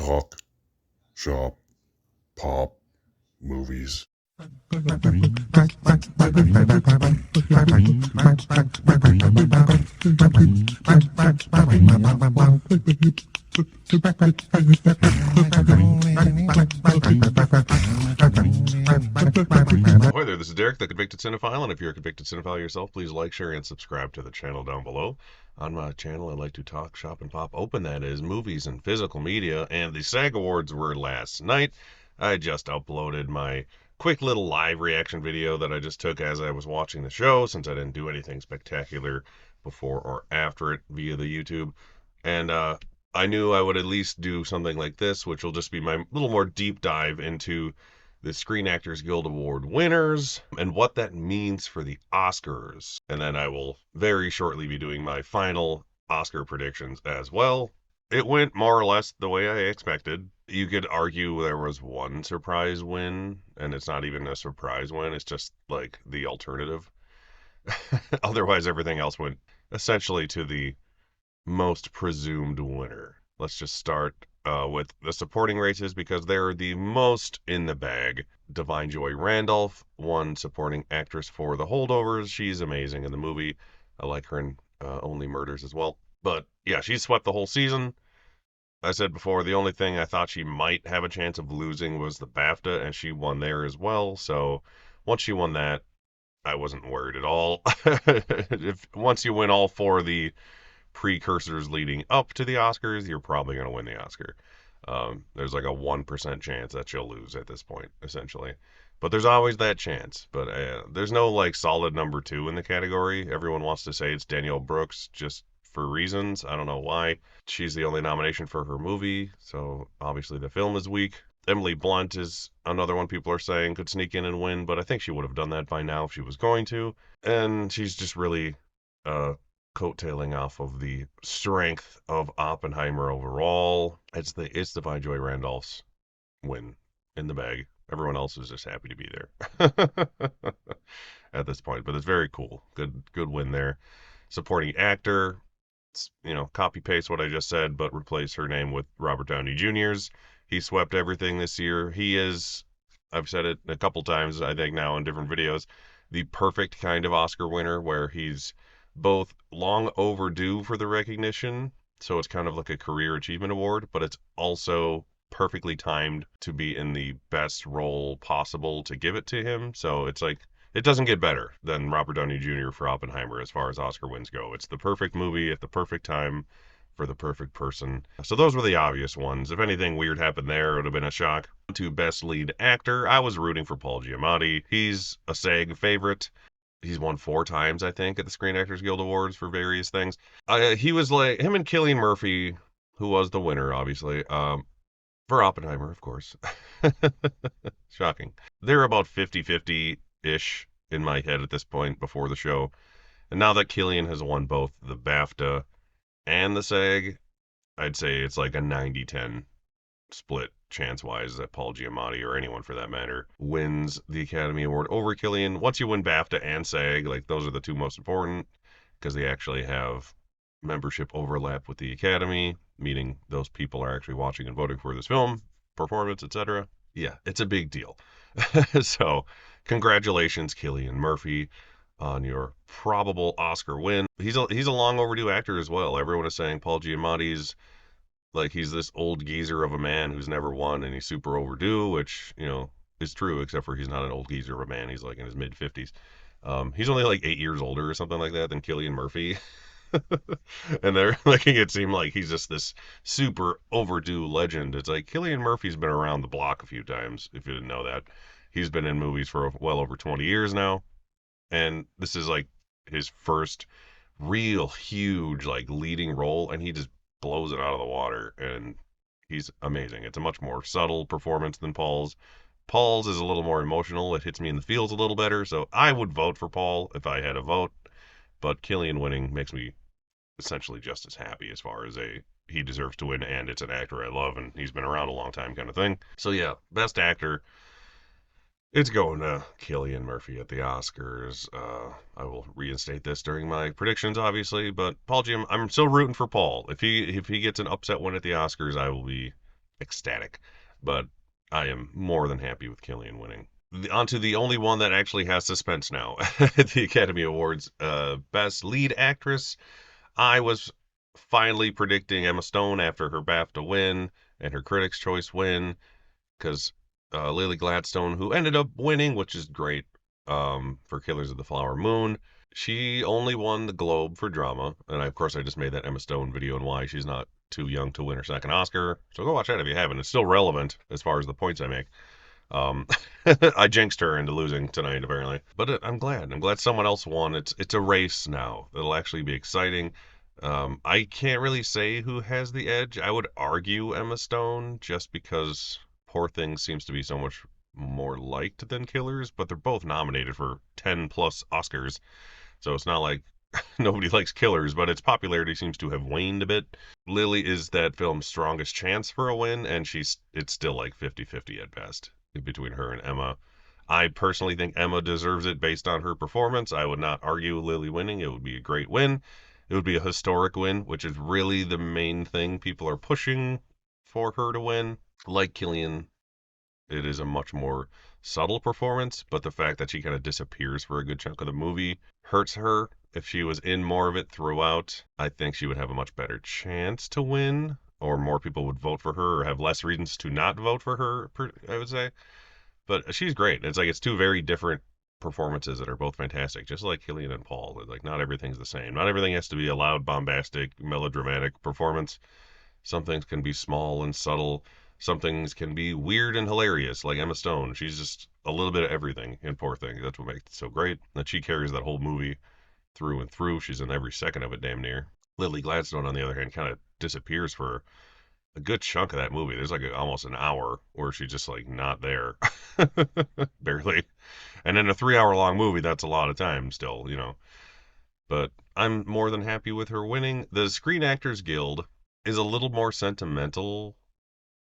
Talk, shop, pop, movies. Hi there, this is Derek, the Convicted Cinephile, and if you're a convicted cinephile yourself, please like, share, and subscribe to the channel down below. On my channel, I like to talk, shop, and pop open, that is, movies and physical media, and the SAG Awards were last night. I just uploaded my quick little live reaction video that I just took as I was watching the show, since I didn't do anything spectacular before or after it via the YouTube. And I knew I would at least do something like this, which will just be my little more deep dive into the Screen Actors Guild Award winners and what that means for the Oscars. And then I will very shortly be doing my final Oscar predictions as well. It went more or less the way I expected. You could argue there was one surprise win, and it's not even a surprise win, it's just like the alternative. Otherwise, everything else went essentially to the most presumed winner. Let's just start with the supporting races because they're the most in the bag. Divine Joy Randolph won supporting actress for The Holdovers. She's amazing in the movie. I like her in Only Murders as well. But yeah, she swept the whole season. I said before, the only thing I thought she might have a chance of losing was the BAFTA, and she won there as well. So once she won that, I wasn't worried at all. Once you win all four of the precursors leading up to the Oscars, you're probably going to win the Oscar. There's like a 1% chance that you'll lose at this point, essentially. But there's always that chance. But there's no like solid number two in the category. Everyone wants to say it's Danielle Brooks just for reasons. I don't know why. She's the only nomination for her movie, so obviously the film is weak. Emily Blunt is another one people are saying could sneak in and win, but I think she would have done that by now if she was going to. And she's just really coattailing off of the strength of Oppenheimer overall. It's Divine Joy Randolph's win in the bag. Everyone else is just happy to be there at this point, but it's very cool. Good win there. Supporting actor, copy paste what I just said, but replace her name with Robert Downey Jr.'s. He swept everything this year. He is, I've said it a couple times, I think now in different videos, the perfect kind of Oscar winner where he's both long overdue for the recognition, so it's kind of like a career achievement award, but it's also perfectly timed to be in the best role possible to give it to him. So it's like, it doesn't get better than Robert Downey Jr. for Oppenheimer as far as Oscar wins go. It's the perfect movie at the perfect time for the perfect person. So those were the obvious ones. If anything weird happened there, it would have been a shock. To Best Lead Actor, I was rooting for Paul Giamatti. He's a SAG favorite. He's won 4 times, I think, at the Screen Actors Guild Awards for various things. He was like, him and Cillian Murphy, who was the winner, obviously, for Oppenheimer, of course. Shocking. They're about 50-50-ish in my head at this point before the show. And now that Cillian has won both the BAFTA and the SAG, I'd say it's like a 90-10 split chance-wise that Paul Giamatti, or anyone for that matter, wins the Academy Award over Cillian. Once you win BAFTA and SAG, like those are the two most important because they actually have membership overlap with the Academy, meaning those people are actually watching and voting for this film, performance, etc. Yeah, it's a big deal. So, congratulations, Cillian Murphy, on your probable Oscar win. He's a long overdue actor as well. Everyone is saying Paul Giamatti's like he's this old geezer of a man who's never won and he's super overdue, which, is true, except for he's not an old geezer of a man. He's like in his mid-50s. He's only like 8 years older or something like that than Cillian Murphy. And they're making it seem like he's just this super overdue legend. It's like Cillian Murphy's been around the block a few times, if you didn't know that. He's been in movies for well over 20 years now. And this is like his first real huge like leading role, and he just blows it out of the water, and he's amazing. It's a much more subtle performance than Paul's. Paul's is a little more emotional. It hits me in the feels a little better, so I would vote for Paul if I had a vote, but Cillian winning makes me essentially just as happy as far as he deserves to win, and it's an actor I love, and he's been around a long time kind of thing. So yeah, best actor, it's going to Cillian Murphy at the Oscars. I will reinstate this during my predictions, obviously, but I'm still rooting for Paul. If he gets an upset win at the Oscars, I will be ecstatic. But I am more than happy with Killian winning. Onto the only one that actually has suspense now at the Academy Awards. Best Lead Actress. I was finally predicting Emma Stone after her BAFTA win and her Critics' Choice win, because Lily Gladstone, who ended up winning, which is great, for Killers of the Flower Moon, she only won the Globe for drama. And of course, I just made that Emma Stone video and why she's not too young to win her second Oscar. So go watch that if you haven't. It's still relevant as far as the points I make. Um, I jinxed her into losing tonight, apparently. But I'm glad. I'm glad someone else won. It's a race now. It'll actually be exciting. I can't really say who has the edge. I would argue Emma Stone, just because Poor Things seems to be so much more liked than Killers, but they're both nominated for 10 plus Oscars. So it's not like nobody likes Killers, but its popularity seems to have waned a bit. Lily is that film's strongest chance for a win, and it's still like 50-50 at best between her and Emma. I personally think Emma deserves it based on her performance. I would not argue Lily winning. It would be a great win. It would be a historic win, which is really the main thing people are pushing for her to win. Like Killian, it is a much more subtle performance, but the fact that she kind of disappears for a good chunk of the movie hurts her. If she was in more of it throughout, I think she would have a much better chance to win, or more people would vote for her, or have less reasons to not vote for her, I would say. But she's great. It's like it's two very different performances that are both fantastic, just like Killian and Paul. Like, not everything's the same. Not everything has to be a loud, bombastic, melodramatic performance. Some things can be small and subtle. Some things can be weird and hilarious, like Emma Stone. She's just a little bit of everything in Poor Thing. That's what makes it so great. That she carries that whole movie through and through. She's in every second of it, damn near. Lily Gladstone, on the other hand, kind of disappears for a good chunk of that movie. There's like almost an hour where she's just like not there, barely. And in a 3 hour long movie, that's a lot of time still, you know. But I'm more than happy with her winning. The Screen Actors Guild is a little more sentimental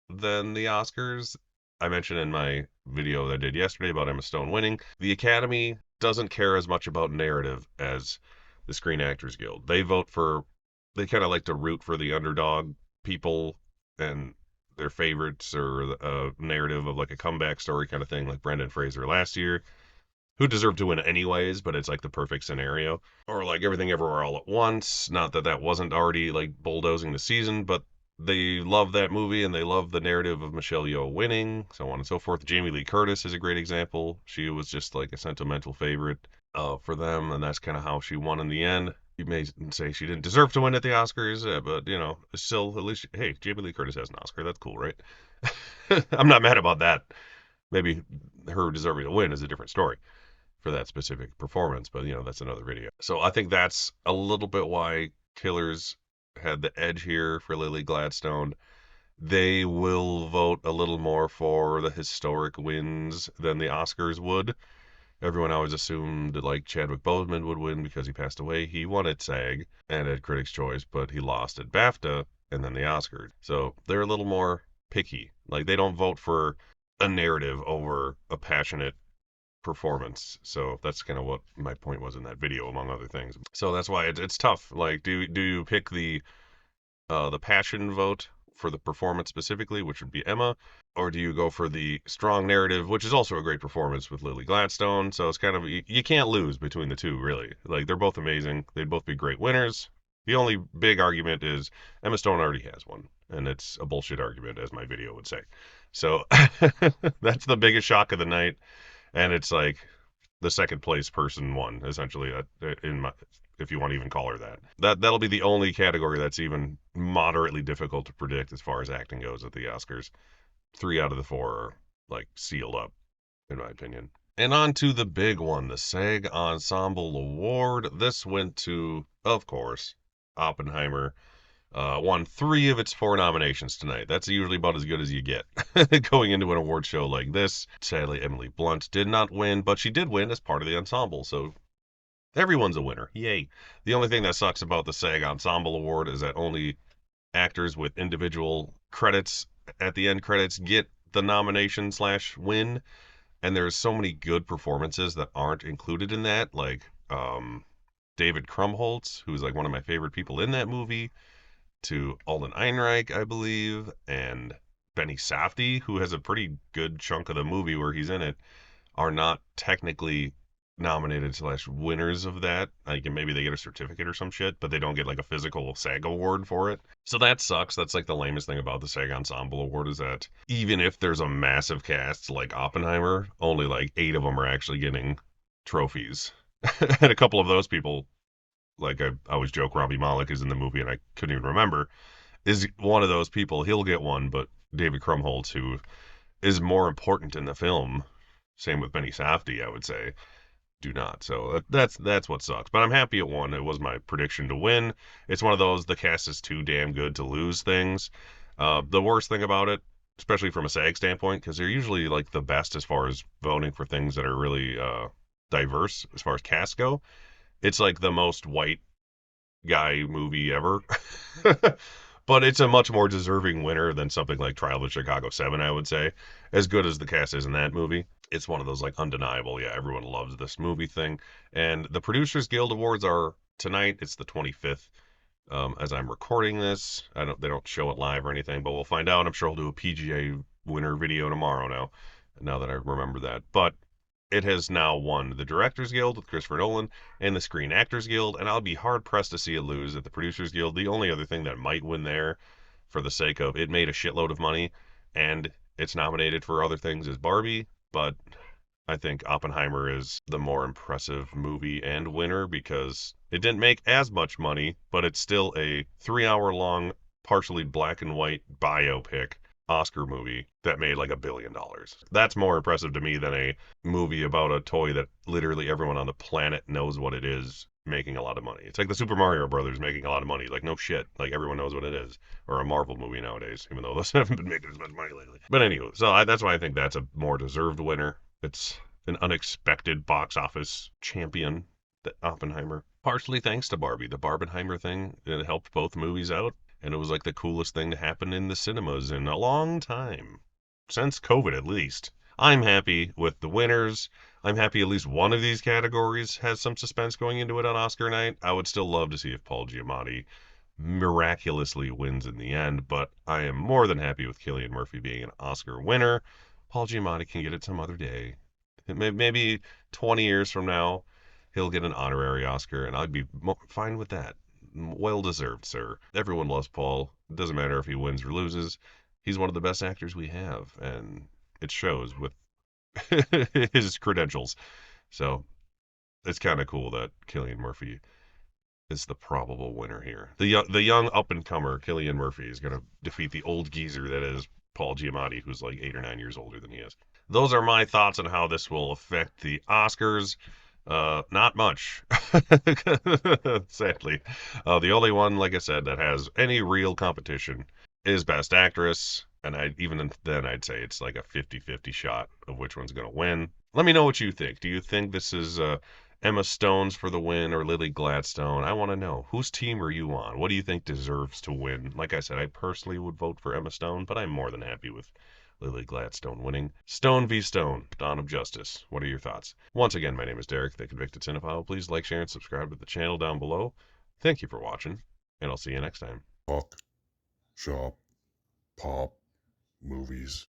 than the Oscars. I mentioned in my video that I did yesterday about Emma Stone winning. The Academy doesn't care as much about narrative as the Screen Actors Guild. They kind of like to root for the underdog people and their favorites, or a narrative of like a comeback story kind of thing, like Brendan Fraser last year, who deserved to win anyways, but it's like the perfect scenario. Or like Everything Everywhere All at Once. Not that that wasn't already like bulldozing the season, but they love that movie and they love the narrative of Michelle Yeoh winning, so on and so forth. Jamie Lee Curtis is a great example. She was just like a sentimental favorite for them, and that's kind of how she won in the end. You may say she didn't deserve to win at the Oscars, but you know, still, at least, hey, Jamie Lee Curtis has an Oscar. That's cool, right? I'm not mad about that. Maybe her deserving to win is a different story for that specific performance, but you know, that's another video. So I think that's a little bit why Killers had the edge here for Lily Gladstone. They will vote a little more for the historic wins than the Oscars would. Everyone always assumed that like Chadwick Boseman would win because he passed away. He won at SAG and at Critics' Choice, but he lost at BAFTA and then the Oscars. So they're a little more picky. Like, they don't vote for a narrative over a passionate performance. So that's kind of what my point was in that video, among other things. So that's why it's tough. Like, do you pick the passion vote for the performance specifically, which would be Emma, or do you go for the strong narrative, which is also a great performance with Lily Gladstone? So it's kind of, you can't lose between the two, really. Like, they're both amazing. They'd both be great winners. The only big argument is Emma Stone already has one, and it's a bullshit argument, as my video would say. So that's the biggest shock of the night, and it's like the second place person won, essentially, in my, if you want to even call her that. That'll be the only category that's even moderately difficult to predict as far as acting goes at the Oscars. 3 out of the 4 are like sealed up, in my opinion. And on to the big one, the SAG Ensemble Award. This went to, of course, Oppenheimer. Won 3 of its 4 nominations tonight. That's usually about as good as you get going into an award show like this. Sadly, Emily Blunt did not win, but she did win as part of the ensemble, so everyone's a winner. Yay. The only thing that sucks about the SAG Ensemble Award is that only actors with individual credits at the end credits get the nomination slash win. And there's so many good performances that aren't included in that, like David Krumholtz, who's like one of my favorite people in that movie, to Alden Ehrenreich, I believe, and Benny Safdie, who has a pretty good chunk of the movie where he's in it, are not technically nominated slash winners of that. Like maybe they get a certificate or some shit, but they don't get like a physical SAG award for it. So that sucks. That's like the lamest thing about the SAG Ensemble Award is that even if there's a massive cast like Oppenheimer, only like 8 of them are actually getting trophies. And a couple of those people, like I always joke, Robbie Malek is in the movie and I couldn't even remember, is one of those people. He'll get one, but David Krumholtz, who is more important in the film, same with Benny Safdie, I would say, do not. So that's what sucks. But I'm happy it won. It was my prediction to win. It's one of those the cast is too damn good to lose things. The worst thing about it, especially from a SAG standpoint, because they're usually like the best as far as voting for things that are really diverse as far as cast go. It's like the most white guy movie ever. But it's a much more deserving winner than something like Trial of the Chicago 7, I would say. As good as the cast is in that movie, it's one of those like undeniable, yeah, everyone loves this movie thing. And the Producers Guild Awards are tonight. It's the 25th. As I'm recording this, they don't show it live or anything, but we'll find out. I'm sure I'll do a PGA winner video tomorrow now that I remember that. But it has now won the Directors Guild with Christopher Nolan and the Screen Actors Guild, and I'll be hard pressed to see it lose at the Producers Guild. The only other thing that might win there, for the sake of it made a shitload of money and it's nominated for other things, is Barbie, but I think Oppenheimer is the more impressive movie and winner because it didn't make as much money, but it's still a 3 hour long, partially black and white biopic Oscar movie that made like $1 billion. That's more impressive to me than a movie about a toy that literally everyone on the planet knows what it is making a lot of money. It's like the Super Mario Brothers making a lot of money. Like no shit, like everyone knows what it is. Or a Marvel movie nowadays, even though those haven't been making as much money lately. But anyway, so that's why I think that's a more deserved winner. It's an unexpected box office champion, the Oppenheimer. Partially thanks to Barbie. The Barbenheimer thing, it helped both movies out, and it was like the coolest thing to happen in the cinemas in a long time. Since COVID, at least. I'm happy with the winners. I'm happy at least one of these categories has some suspense going into it on Oscar night. I would still love to see if Paul Giamatti miraculously wins in the end, but I am more than happy with Cillian Murphy being an Oscar winner. Paul Giamatti can get it some other day. Maybe 20 years from now, he'll get an honorary Oscar, and I'd be fine with that. Well deserved, sir. Everyone loves Paul. It doesn't matter if he wins or loses. He's one of the best actors we have, and it shows with his credentials. So it's kind of cool that Cillian Murphy is the probable winner here. The young up and comer Cillian Murphy is going to defeat the old geezer that is Paul Giamatti, who's like 8 or 9 years older than he is. Those are my thoughts on how this will affect the Oscars. Not much, sadly. The only one, like I said, that has any real competition is Best Actress, and even then I'd say it's like a 50-50 shot of which one's going to win. Let me know what you think. Do you think this is Emma Stone's for the win or Lily Gladstone? I want to know. Whose team are you on? What do you think deserves to win? Like I said, I personally would vote for Emma Stone, but I'm more than happy with Lily Gladstone winning. Stone v. Stone, Dawn of Justice. What are your thoughts? Once again, my name is Derek, the Convicted Cinephile. Please like, share, and subscribe to the channel down below. Thank you for watching, and I'll see you next time. Talk, shop, pop, movies.